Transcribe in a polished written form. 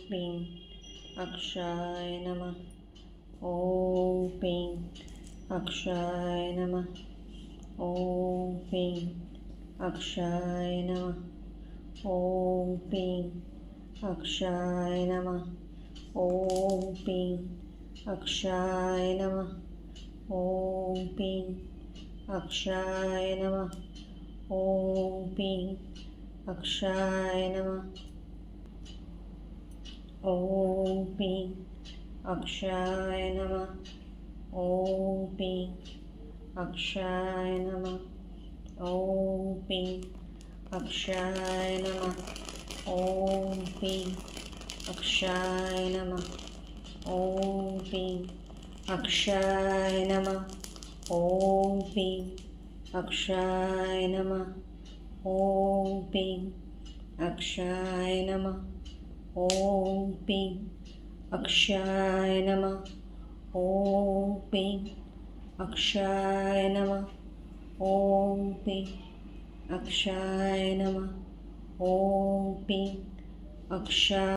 પિં અક્ષાય નમઃ. ઓમ પિં અક્ષાય નમઃ. ઓમ પિં અક્ષાય નમઃ. ઓમ પિં અક્ષાય નમઃ. ઓમ પિં અક્ષાય નમઃ. ઓમ પિં અક્ષાય નમઃ. ઓમ પિં અક્ષાય નમઃ. ઓમ પિં અક્ષાય નમઃ. ઓમ પિં અક્ષાય નમઃ. ઓમ પિં અક્ષાય નમઃ. ઓમ પિં અક્ષાય નમઃ. ઓમ પિં અક્ષાય નમઃ. ઓમ પિં અક્ષાય નમઃ. ઓમ પિં અક્ષાય નમઃ. ઓમ પિં અક્ષાય નમઃ. ઓમ પિં અક્ષાય નમઃ. ઓમ પિં અક્ષાય નમઃ. ઓમ પિં અક્ષાય